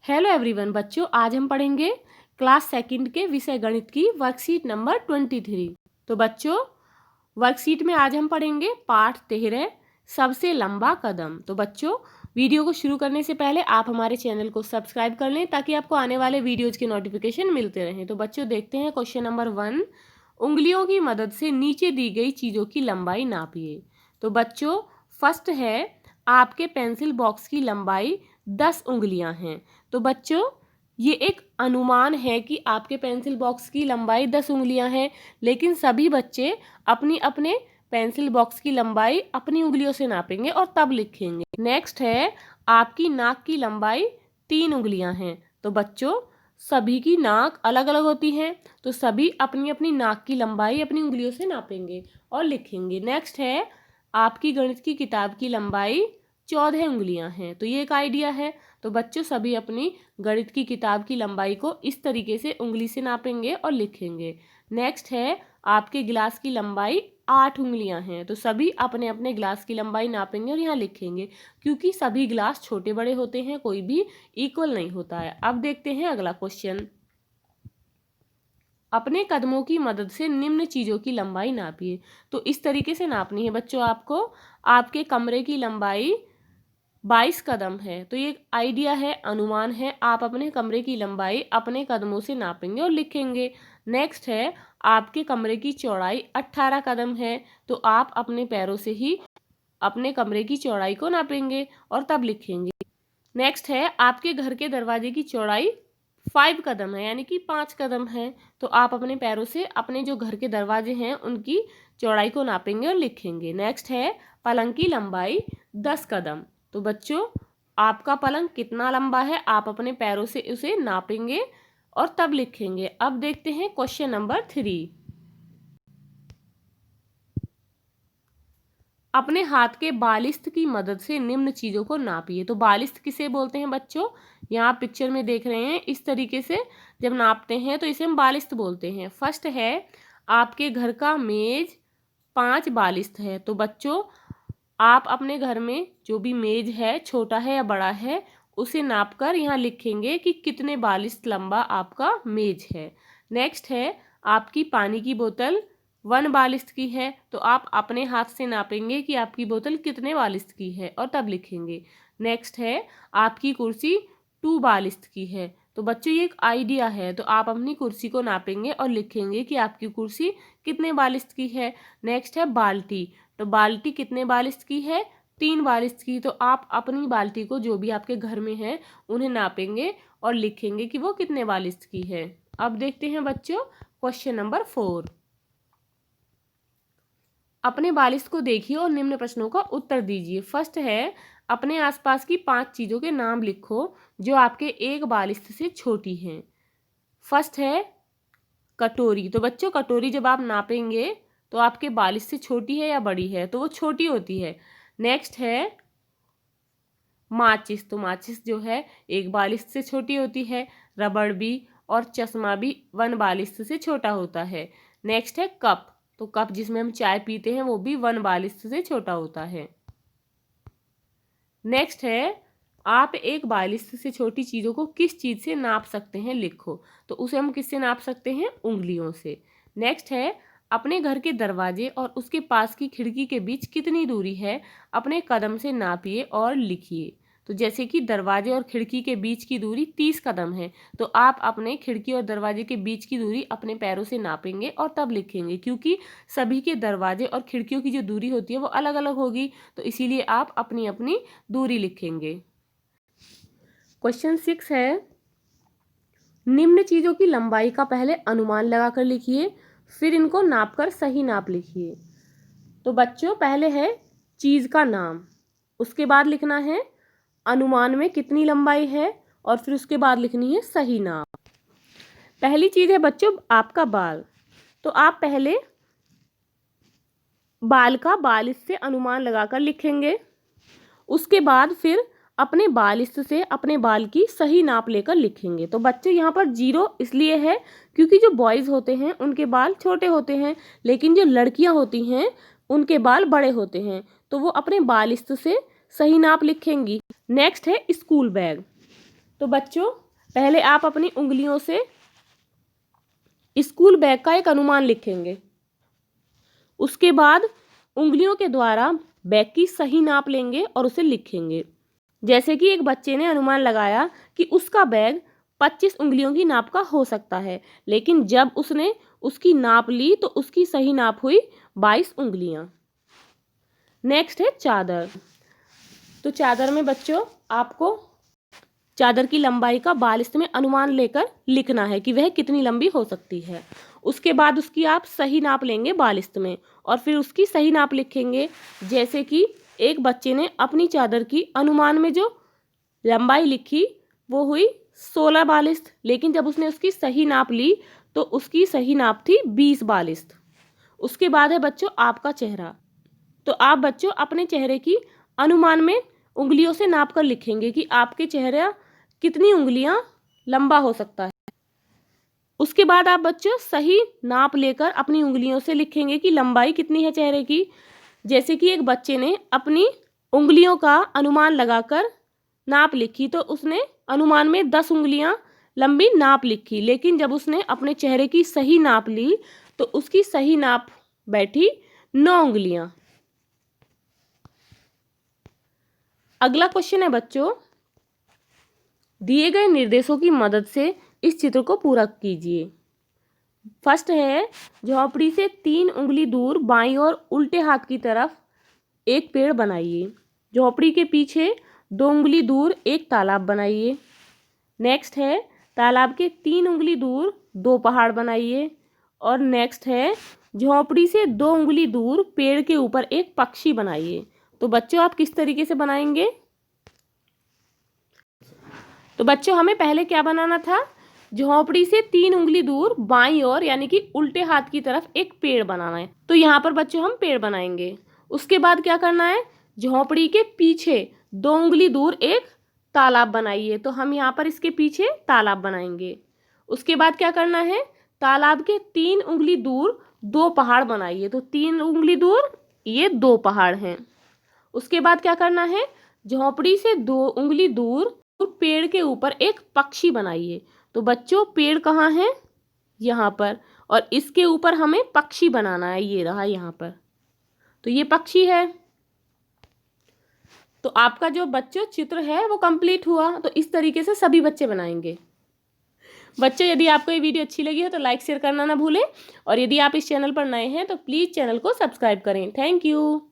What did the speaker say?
Hello everyone बच्चों, आज हम पढ़ेंगे क्लास सेकंड के विषय गणित की वर्कशीट नंबर 23। तो बच्चों, वर्कशीट में आज हम पढ़ेंगे पाठ 13 सबसे लंबा कदम। तो बच्चों, वीडियो को शुरू करने से पहले आप हमारे चैनल को सब्सक्राइब कर लें ताकि आपको आने वाले वीडियोज के नोटिफिकेशन मिलते रहें। तो बच्चों देखते हैं क्वेश्चन नंबर 1, उंगलियों की मदद से नीचे दी गई चीज़ों की लंबाई नापिए। तो बच्चों फर्स्ट है, आपके पेंसिल बॉक्स की लंबाई 10 उंगलियां हैं। तो बच्चों ये एक अनुमान है कि आपके पेंसिल बॉक्स की लंबाई 10 उंगलियां हैं, लेकिन सभी बच्चे अपनी अपने पेंसिल बॉक्स की लंबाई अपनी उंगलियों से नापेंगे और तब लिखेंगे। नेक्स्ट है, आपकी नाक की लंबाई 3 उंगलियां हैं। तो बच्चों सभी की नाक अलग अलग होती है, तो सभी अपनी अपनी नाक की लंबाई अपनी उंगलियों से नापेंगे और लिखेंगे। नेक्स्ट है, आपकी गणित की किताब की लंबाई 14 उंगलियां हैं। तो ये एक आइडिया है। तो बच्चों सभी अपनी गणित की किताब की लंबाई को इस तरीके से उंगली से नापेंगे और लिखेंगे। नेक्स्ट है, आपके गिलास की लंबाई 8 उंगलियां हैं। तो सभी अपने अपने गिलास की लंबाई नापेंगे और यहाँ लिखेंगे, क्योंकि सभी गिलास छोटे बड़े होते हैं, कोई भी इक्वल नहीं होता है। अब देखते हैं अगला क्वेश्चन, अपने कदमों की मदद से निम्न चीज़ों की लंबाई नापिए। तो इस तरीके से नापनी है बच्चों आपको। आपके कमरे की लंबाई 22 कदम है। तो ये आइडिया है, अनुमान है। आप अपने कमरे की लंबाई अपने कदमों से नापेंगे और लिखेंगे। नेक्स्ट है, आपके कमरे की चौड़ाई 18 कदम है। तो आप अपने पैरों से ही अपने कमरे की चौड़ाई को नापेंगे और तब लिखेंगे। नेक्स्ट है, आपके घर के दरवाजे की चौड़ाई 5 कदम है, यानी कि 5 कदम है। तो आप अपने पैरों से अपने जो घर के दरवाजे हैं उनकी चौड़ाई को नापेंगे और लिखेंगे। नेक्स्ट है, पलंग की लंबाई 10 कदम। तो बच्चों आपका पलंग कितना लंबा है, आप अपने पैरों से उसे नापेंगे और तब लिखेंगे। अब देखते हैं क्वेश्चन नंबर 3, अपने हाथ के बालिस्त की मदद से निम्न चीज़ों को नापिए। तो बालिस्त किसे बोलते हैं बच्चों, यहाँ पिक्चर में देख रहे हैं, इस तरीके से जब नापते हैं तो इसे हम बालिस्त बोलते हैं। फर्स्ट है, आपके घर का मेज 5 बालिस्त है। तो बच्चों आप अपने घर में जो भी मेज है, छोटा है या बड़ा है, उसे नापकर यहाँ लिखेंगे कि कितने बालिस्त लंबा आपका मेज है। नेक्स्ट है, आपकी पानी की बोतल 1 बालिस्त की है। तो आप अपने हाथ से नापेंगे कि आपकी बोतल कितने बालिस्त की है और तब लिखेंगे। नेक्स्ट है, आपकी कुर्सी 2 बालिस्त की है। तो बच्चों ये एक आइडिया है, तो आप अपनी कुर्सी को नापेंगे और लिखेंगे कि आपकी कुर्सी कितने बालिस्त की है। नेक्स्ट है बाल्टी। तो बाल्टी कितने बालिस्त की है, 3 बालिस्त की। तो आप अपनी बाल्टी को जो भी आपके घर में है उन्हें नापेंगे और लिखेंगे कि वो कितने बालिस्त की है। अब देखते हैं बच्चों क्वेश्चन नंबर 4, अपने बालिस्त को देखिए और निम्न प्रश्नों का उत्तर दीजिए। फर्स्ट है, अपने आसपास की 5 चीज़ों के नाम लिखो जो आपके एक बालिस्त से छोटी हैं। फर्स्ट है कटोरी। तो बच्चों कटोरी जब आप नापेंगे तो आपके बालिस्त से छोटी है या बड़ी है, तो वो छोटी होती है। नेक्स्ट है माचिस। तो माचिस जो है एक बालिस्त से छोटी होती है। रबड़ भी और चश्मा भी 1 बालिस्त से छोटा होता है। नेक्स्ट है कप। तो कप जिसमें हम चाय पीते हैं वो भी 1 बालिस्त से छोटा होता है। नेक्स्ट है, आप एक बालिस्त से छोटी चीज़ों को किस चीज़ से नाप सकते हैं, लिखो। तो उसे हम किससे नाप सकते हैं, उंगलियों से। नेक्स्ट है, अपने घर के दरवाजे और उसके पास की खिड़की के बीच कितनी दूरी है, अपने कदम से नापिए और लिखिए। तो जैसे कि दरवाजे और खिड़की के बीच की दूरी 30 कदम है, तो आप अपने खिड़की और दरवाजे के बीच की दूरी अपने पैरों से नापेंगे और तब लिखेंगे, क्योंकि सभी के दरवाजे और खिड़कियों की जो दूरी होती है वो अलग अलग होगी, तो इसीलिए आप अपनी अपनी दूरी लिखेंगे। क्वेश्चन 6 है, निम्न चीज़ों की लंबाई का पहले अनुमान लगाकर लिखिए, फिर इनको नापकर सही नाप लिखिए। तो बच्चों पहले है चीज़ का नाम, उसके बाद लिखना है अनुमान में कितनी लंबाई है और फिर उसके बाद लिखनी है सही नाप। पहली चीज़ है बच्चों आपका बाल। तो आप पहले बाल का बालिस्त से अनुमान लगाकर लिखेंगे, उसके बाद फिर अपने बालिस्त से अपने बाल की सही नाप लेकर लिखेंगे। तो बच्चे यहाँ पर 0 इसलिए है क्योंकि जो बॉयज़ होते हैं उनके बाल छोटे होते हैं, लेकिन जो लड़कियाँ होती हैं उनके बाल बड़े होते हैं, तो वो अपने बालिस्त से सही नाप लिखेंगी। नेक्स्ट है स्कूल बैग। तो बच्चों पहले आप अपनी उंगलियों से स्कूल बैग का एक अनुमान लिखेंगे। उसके बाद उंगलियों के द्वारा बैग की सही नाप लेंगे और उसे लिखेंगे। जैसे कि एक बच्चे ने अनुमान लगाया कि उसका बैग 25 उंगलियों की नाप का हो सकता है, लेकिन जब उसने उसकी नाप ली तो उसकी सही नाप हुई 22 उंगलियां। नेक्स्ट है चादर। तो चादर में बच्चों आपको चादर की लंबाई का बालिश्त में अनुमान लेकर लिखना है कि वह कितनी लंबी हो सकती है। उसके बाद उसकी आप सही नाप लेंगे बालिश्त में और फिर उसकी सही नाप लिखेंगे। जैसे कि एक बच्चे ने अपनी चादर की अनुमान में जो लंबाई लिखी वो हुई 16 बालिश्त, लेकिन जब उसने उसकी सही नाप ली तो उसकी सही नाप थी 20 बालिश्त। उसके बाद है बच्चों आपका चेहरा। तो आप बच्चों अपने चेहरे की अनुमान में उंगलियों से नाप कर लिखेंगे कि आपके चेहरा कितनी उंगलियां लंबा हो सकता है। उसके बाद आप बच्चों सही नाप लेकर अपनी उंगलियों से लिखेंगे कि लंबाई कितनी है चेहरे की। जैसे कि एक बच्चे ने अपनी उंगलियों का अनुमान लगाकर नाप लिखी तो उसने अनुमान में 10 उंगलियां लंबी नाप लिखी, लेकिन जब उसने अपने चेहरे की सही नाप ली तो उसकी सही नाप बैठी 9 उंगलियां। अगला क्वेश्चन है बच्चों, दिए गए निर्देशों की मदद से इस चित्र को पूरा कीजिए। फर्स्ट है, झोपड़ी से 3 उंगली दूर बाईं ओर उल्टे हाथ की तरफ एक पेड़ बनाइए। झोपड़ी के पीछे 2 उंगली दूर एक तालाब बनाइए। नेक्स्ट है, तालाब के 3 उंगली दूर 2 पहाड़ बनाइए। और नेक्स्ट है, झोपड़ी से 2 उंगली दूर पेड़ के ऊपर एक पक्षी बनाइए। तो बच्चों आप किस तरीके से बनाएंगे? तो बच्चों हमें पहले क्या बनाना था? झोपड़ी से 3 उंगली दूर बाईं ओर यानी कि उल्टे हाथ की तरफ एक पेड़ बनाना है। तो यहाँ पर बच्चों हम पेड़ बनाएंगे। उसके बाद क्या करना है? झोपड़ी के पीछे 2 उंगली दूर एक तालाब बनाइए। तो हम यहाँ पर इसके पीछे तालाब बनाएंगे। उसके बाद क्या करना है? तालाब के 3 उंगली दूर 2 पहाड़ बनाइए। तो 3 उंगली दूर ये 2 पहाड़ हैं। उसके बाद क्या करना है? झोपड़ी से 2 उंगली दूर पेड़ के ऊपर एक पक्षी बनाइए। तो बच्चों पेड़ कहाँ है? यहाँ पर, और इसके ऊपर हमें पक्षी बनाना है, ये रहा यहाँ पर। तो ये पक्षी है। तो आपका जो बच्चों चित्र है वो कंप्लीट हुआ। तो इस तरीके से सभी बच्चे बनाएंगे। बच्चों यदि आपको ये वीडियो अच्छी लगी हो तो लाइक शेयर करना ना भूलें, और यदि आप इस चैनल पर नए हैं तो प्लीज़ चैनल को सब्सक्राइब करें। Thank you.